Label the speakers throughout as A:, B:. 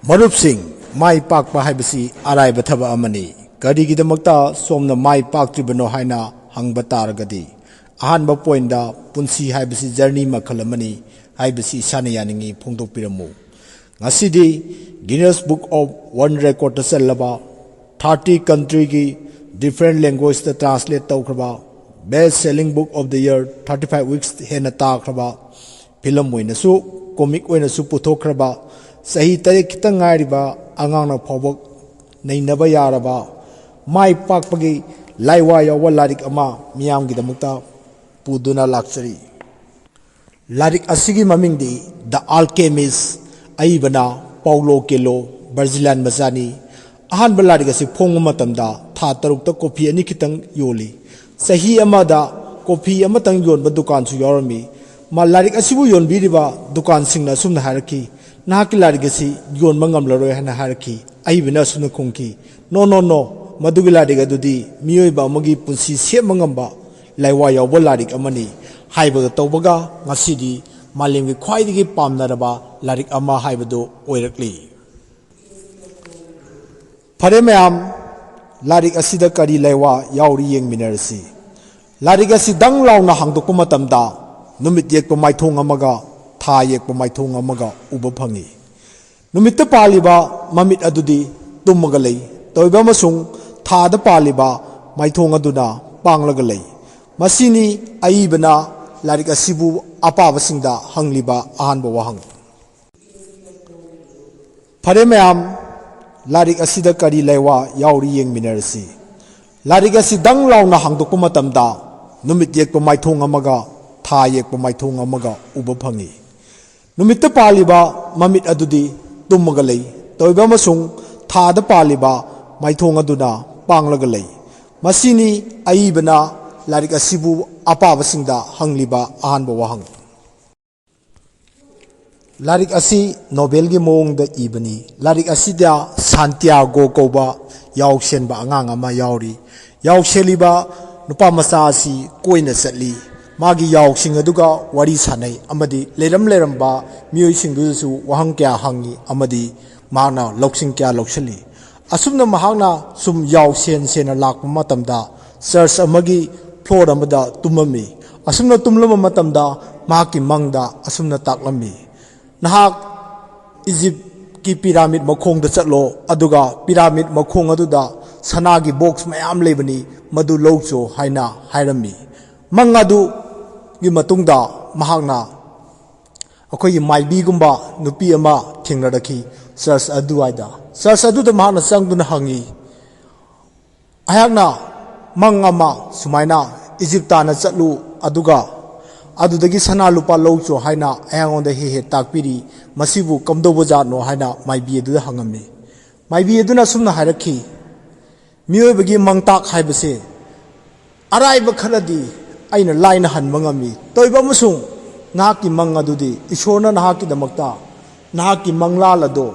A: Marupsing, mai pak pahaibasi arai bathaba amani. Karigidamagta somna mai pak tribano haina hangbataragadi. Ahan ba point da punsi haibasi journey makhalamani haibasi sanayaningi phongdokpiramu. Ngasidi Guinness Book of World Record ta sallaba 30 country ki different language ta translate tawkraba. Best selling book of the year 35 weeks hena takraba. Film oina su comic oina su puthokraba. Sahi tarik kitang ngairiba angang na phobok nainaba yaraba mai pakpagi laiwa yawa larik ama miyam gidamukta puduna lakchari. Larik asigi mamingdi The Alchemist aibana Paulo Coelho Brazilian mazani ahan balarik asi phongma matamda tha tarukta kopi ani kitang yoli sahi amada kopi amatang yonba dukan su yorami ma larik asibu yonbiriba dukan singna sumna haraki Nahaki larigasi yon mangam laroi hana haraki aibina suna kongki no madugi lariga dudi miyoi ba magi punsi se mangamba laiwa yaoba larik amani haibaga tawbaga ngasidi malimgi khwaidigi pamnaraba larik ama haibado oirakli phare mayam larik asida kari laiwa yauri yengminarasi larik asi dang launa hangdokpa matamda numit yekpa maithong amaga Tha yekpa maithong amaga uba phangi numitta paliba mamit adudi tummaga lei toiba masung tha da paliba maithong aduna panglaga lei masini aibana larik asibu apaba singda hangliba ahanba wahang phare mayam larik asida kari laiwa yauri yengminarasi larik asi dang launa hangdokpa matamda numit yekpa maithong amaga Tha yekpa maithong amaga uba phangi Numitta paliba mamit adudi tummaga lei toiba masung tha da paliba maithong aduna panglaga lei masini aibana larik asibu apaba singda hangliba ahanba wahang larik asi novel gi mong da ibani larik asida Santiago koba yauksenba angang ama yauri yaukseliba nupa masa asi koina satli Magi yaw sing aduga wari sanay amadi leramba miyoy sing dusu wahang kya hangi amadi mana loksing kya loksali asumna mahangna sum yaw sen lak matamda church amagi floor amada tumami asumna tumlama matamda maki mangda asumna taklami nahak Egypt ki pyramid makhong da chatlo aduga pyramid makhong aduda sanagi box mayam lebani madu lowcho haina hairami mangadu gi matungda mahangna akoi maibi gumba nupi ama thingradaki church aduaida church adu da mahana sangduna hangi ayakna mangama sumaina Egyptana chatlu aduga adudagi sana lupa lowcho haina ayangonda he takpiri masibu kamdoboja no haina maibi adu hangami maibi aduna sumna hairaki miyoibagi mangtak haibase araiba khaladi aina laina hanmangami toiba musung nahaki mangadudi ishorna nahaki damakta nahaki manglalado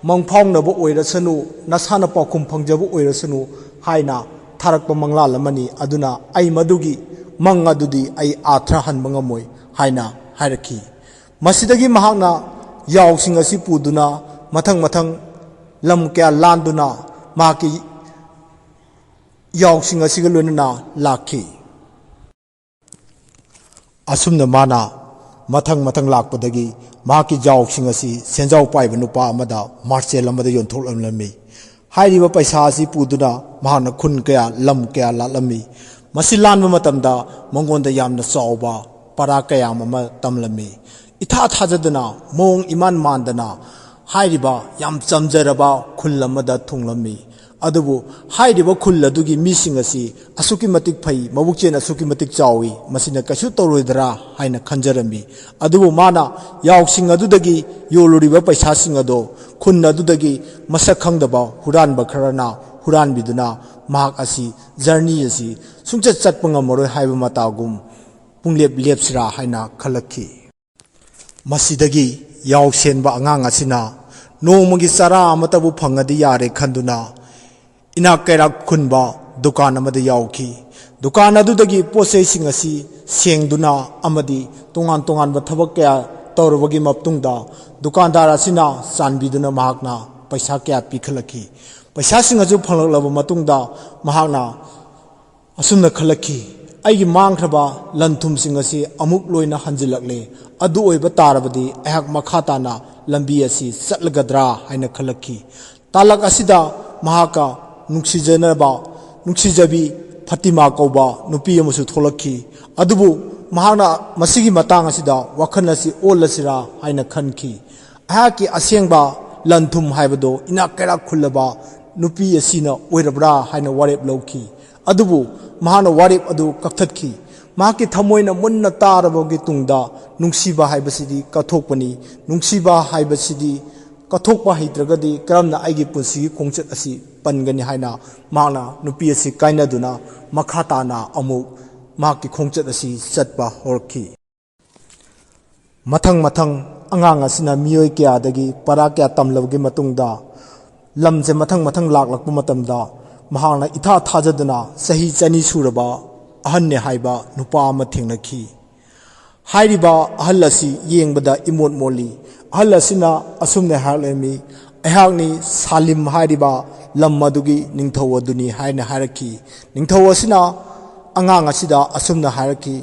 A: mangphongnabo oirasanu nasana pakhum phangjabo oirasanu haina tharakpa manglalamani aduna ai madugi mangadudi ai athra hanmangamoi haina hairaki masidagi mahakna yawsing asi puduna mathang lam kya landuna maki yawsing asiga loinana lakhi Asumna mana mathang lakpadagi mahaki jawksing asi senjaw paiba nupa amada marchel amada yontholamlami hairiba paisa asi puduna mahana khun kaya lam kaya lalami masilanba matamda mongonda yamna chawba para kaya ama tamlami itha thajadana mong iman mandana hairiba yam chamjaraba khullamada thunglami adubu hairiba khulladugi mising asi asuki matik phai mabukchen asuki matik chawi masina kasu toroidra haina khanjarami adubu mana yawsing adudagi yoluriba paisa sing ado khun adudagi masak khangdaba huranba kharana huran biduna mahak asi journey asi sungchat chatpanga moroi haiba matagum punglep sira haina khalakhi masidagi yawsenba angang asina nongmagi sara amatabu phangadi yare khanduna ina kairak khunba dukan amada yawki dukan adudagi posei sing asi sengduna amadi tongan ba thabak kaya तौरबगी मतुंगदा दुकानदार असिना चानबिदुना महाकना पैसा क्या पिखलखी पैसा सिंग अजु फंगलब मतुंगदा महाकना असुमना खलखी अगी मांगख्रबा लंथुम सिंग असि अमुक लोइना हंजिलकले अदु ओइबा तारबदी अहक मखाताना लंबी असि चटलगद्रा हाइना खलखी तालक असिदा महाका नुक्सिजनबा नुक्सिजबी फतिमा कौबा नुपी अमसु थोलखी अदुबु महाना मसिगी मतांग असिदा वखन असि ओलसिरा हाइना खनखी अहकी असेंगबा लंथुम हाइबदो इना केरा खुलबा नुपी असिना ओइरबरा हाइना वारेप लौखी अदुबु महाना वारेप अदु कक्थतखी माकी थमोइना मुन्ना तारबगी तुंगदा नुंगसिबा हाइबसिदी कथोकपनी नुंगसिबा हाइबसिदी कथोकपा हैत्रगदी करमना आइगी पुंसिगी खोंगचत असि पनगनी हाइना माना नुपी असि काइनादुना मखाताना अमुक माकी खोंगचत असि चटपा होरखी मथंग मथंग अंगांग असिना मियोय क्यादगी परा क्या तमलबगी मतुंगदा लमजे मथंग मथंग लाकलकपा मतमदा महाना इथा थाजदना सही चनी सुरबा अहन्ने हाइबा नुपा अमा थेंगनखी हाइरिबा अहल असि येंगबदा इमोट मोली अहल असिना असुमने हारलेमी अहागनी सालिम हाइरिबा लम मदुगी निंगथौ अदुनी हाइने हारखी निंगथौ असिना अंगांग असिदा असुमना हारखी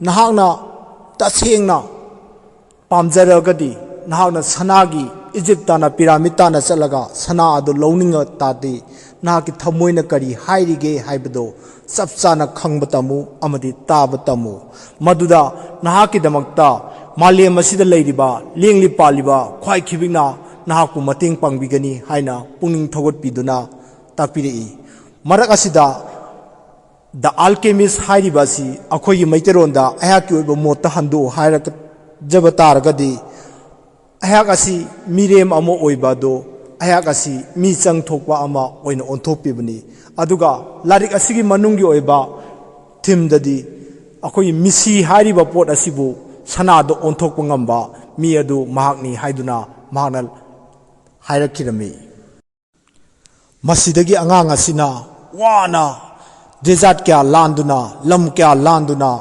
A: नहागना तसेंगना पामजरगदी नहागना सनागी इजिप्ताना पिरामिडताना चलगा सना अदु लौनिंग तादी नाकी थमोइना करी हाइरिगे हाइबदो चप चाना खंगब तमु अमदी ताब तमु मदुदा नहाकी दमक्ता मालेम असिदा लैरिबा लेंगलि पालिबा ख्वाइ खिबिना नहाकु मतेंग पांगबिगनी हाइना पुनिंग थगोटपिदुना ताकपिरेई मरक असिदा द अल्केमिस्ट हाइरिबासी अखोई मैतेरोंदा अहाकी ओइबो मोत हंदो हाइरक जब तारगदी अहाक असि मिरेम अमो ओइबादो अहाक असि मी चंग थोकपा अमा ओइना ओंथोकपिबनी अदुगा लारिक असिगी मनुंगी ओइबा थीमददी अखोई मिसी हाइरिबा पोट असिबु सनादो ओंथोकपा ngamba मी अदु महाकनी हाइदुना महाकना हाइरखिरमी मसिदगी अंगांग असिना वाना डेजर्ट क्या लांदुना लम क्या लांदुना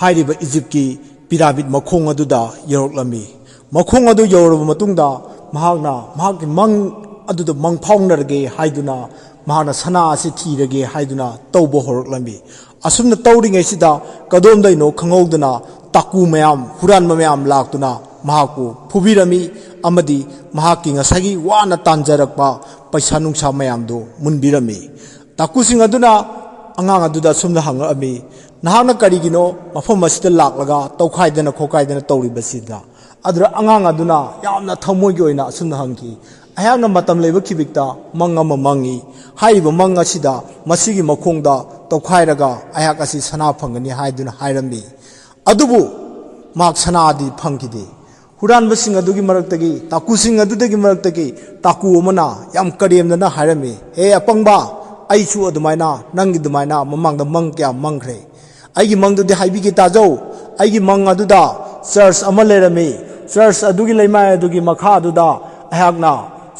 A: हाइरिबा इजिप्ट की पिरामिड मखोंग अदुदा यौरक्लमी मखोंग अदु यौरब मतुंगदा महाकना महाकि मंग अदुदा मंग फाउंडरगे हाइदुना महाकना सना असि थीरगे हाइदुना तौबो होरक्लमी असुमना तौरिङैसिदा कदोमदैनो खंगौदना ताकू मयाम हुरानबा मयाम लाक्तुना महाकु फुबिरमी अमदी महाकि ngसागी वाना तांजरकपा पैसा नुंसा मयामदो मुनबिरमी ताकूसिंग अदुना अंगांग अदुदा सुमना हंगअमी नहाना करिगिनो मफम असिदा लाक्लगा तौखाइदना खोखाइदना तौरिबसिदा अदुरा अंगांग अदुना यामना थमोइगी ओइना सुमना हंगी अहागना मतम लेबा खिबिकता मंग अमा मंगी हाइबा मंग असिदा मसिगी मखोंगदा तौखाइरगा अहाग असि सना फंगनी हाइदुना हाइरमी अदुबु माक सनादी फंगिदे हुरानबसिंग अदुगी मरक्तगी ताकूसिंग अदुदगी मरक्तगी ताकू अमना याम करेमदना हाइरमी हे अपंगबा आइसु अदुमाइना नंगी दुमाइना ममांगदा मंग क्या मंगख्रे आइगी मंगदुदि हाइबिगे ताजौ आइगी मंग अदुदा चर्च अमा लेरमी चर्च अदुगी लेमाय अदुगी मखा अदुदा अहागना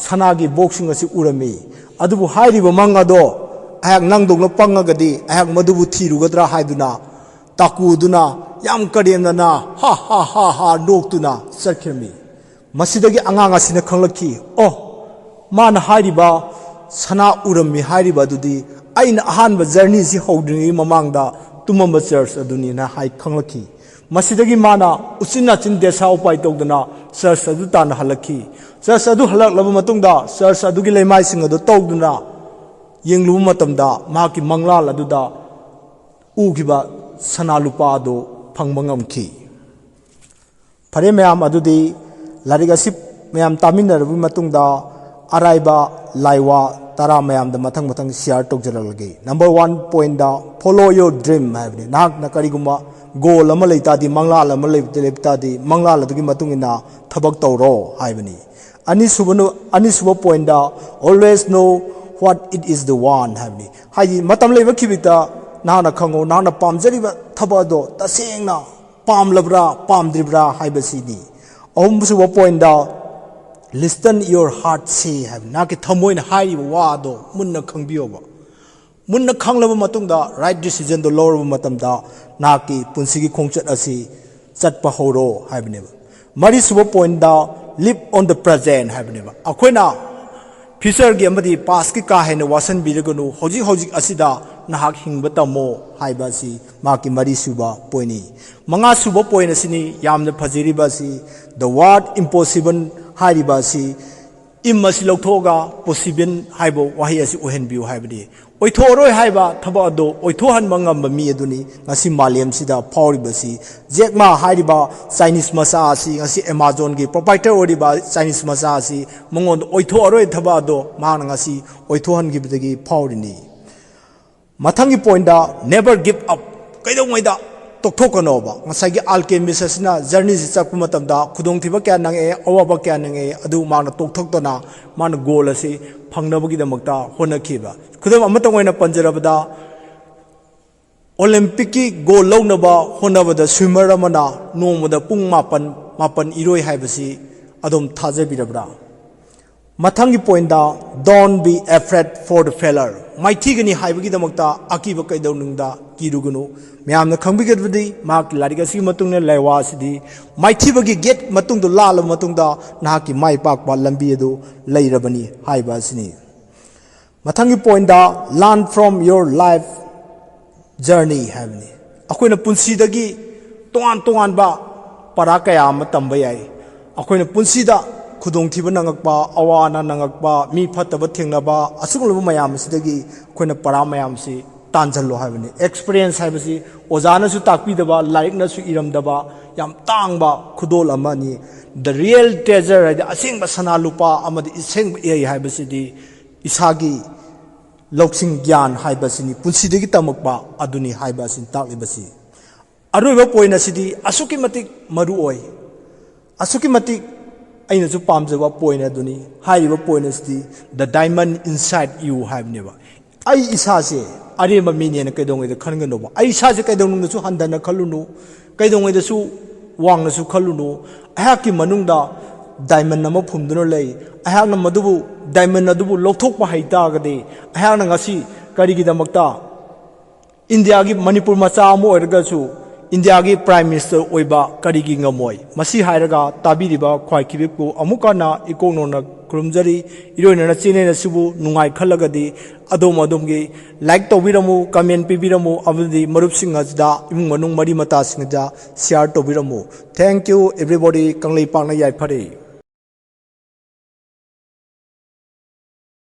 A: सनागी बॉक्सिंग असि उरमी अदुबु हाइरिबा मंग अदो अहाग नंगदोंनो पंगगदी अहाग मदुबु थीरुगद्रा हाइदुना ताकूदुना याम करेमदना हा हा हा हा नोक्तुना चरखिरमी मसिदगी अंगांग असिना खंगलखी ओ मान हाइरिबा सना उरमी हाइरिबा दुदी आइना अहानबा जर्नी सि हौद्रिङै ममांगदा तुमंबा चर्च अदुनी ना हाइ खंगलखी मसिदगी माना उचिना चिन देसा उपाय तौदना चर्च अदु ताना हलखी चर्च अदु हलकलबा मतुंगदा चर्च अदुगी लेमाइसिंग अदु तौदना येंगलुब मतमदा माकी मंगलाल अदुदा उगिबा सना लुपा अदु फंगबा ngamखी फरे मयाम अदुदी लारिक असि मयाम तामिनरबि मतुंगदा अराइबा लाइवा तारा मयाम द मथंग मथंग शेयर तौजरलगे नंबर 1 पॉइंट दा फॉलो योर ड्रीम हाइबनी नाक न करिगुमा गोल अमा लेतादी मंगलाल अमा लेतादी मंगलाल अदुगी मतुंगिना थबक तौरो हाइबनी अनिसुबो पॉइंट दा always know what it is the one हाइबनी हाइ मतम लेबा खिबिता नाना खंगो नाना पामजरिबा थबदो तसेंगना पामलब्रा पामद्रिब्रा हाइबसिनी अहुमसुबो पॉइंट दा लिस्टन योर हार्ट से हाइब नाके थमोइना हाइरिबा वादो मुन्ना खंगबियोबा मुन्ना खंगलबा मतुंगदा राइट डिसीजन दो लौरबा मतमदा नाकी पुंसिगी खोंगचत असि चटपा होरो हाइबनेबा Mari suba point da live on the present haibneba akhona future gi amadi past ki ka haina wasan biragunu hojik asida nahak hingba tamo haiba si ma ki mari suba point ni manga suba point asini yamna phajiri ba si the word impossible hariba si imasi loktoga possible haibo wahi asi ohen biu haibdi oithoroi haiba thaba do oithohan mangam mi aduni ngasi malem sida phawriba si jekma hariba Chinese masa asi ngasi Amazon gi proprietor oriba Chinese masa asi mongon oithoroi thaba do mang ngasi oithohan gi bidagi phawrini mathangi point da never give up kaidong maida tokthokanoba ngasai gi alchemist asina journey si chakpu matam da khudong thiba kya nange awaba kya nange adu mana tokthokdana mana goal asi phangnabagi damakta honakhiba khudam amatang oina panjarabada olympic ki goal lawnaba honabada swimmer amana nomada pung mapan iroi haibasi adom thajabirabra mathangi point da don't be afraid for the failure maithi gani haibagi damakta akiba kaidonungda kirugunu myamna khangbigadbadi mak larika si matungna laiwa sidi maithi bagi get matung do lal matung da nahaki mai pak pa lambi adu lairabani haiba sini mathangi point da learn from your life journey haibni akoina punsi dagi tongan ba para kaya matamba yai akoina punsi da khudong thiba nangakpa awana nangakpa mi phataba thengnaba asugulba mayam sidagi koina para mayam si tanjallo haibni experience haibasi ojana su takpi daba laik na su iram daba yam tangba khudol amani the real treasure asingba sana lupa amadi iseng ei haibasi di isagi loksing gyan haibasi ni punsidagi tamakba aduni haibasi taklibasi aruba poina sidi asuki matik maru oi asuki matik aina su pamjaba point aduni haiba point asti the diamond inside you haibneba ai isa se arema mine na kaidong ida khanganoba ai isa se kaidong nu su handana khalunu kaidong ida su wang na su khalunu ahaki manungda diamond nama phumduno lei ahak na madubu diamond adubu lokthokpa haita gade ahak na ngasi kari gi damakta india gi manipur macha amo erga su India gi Prime Minister oiba karigi ngamoi masi hairaga tabiriba khwai khibipku amuka na ikono na kurumjari iroina na chine na subu nungai khalagadi adom gi like tobiramu comment pibiramu abudi marup singa da imung manung mari mata singa share tobiramu thank you everybody kanglei pangna yai phare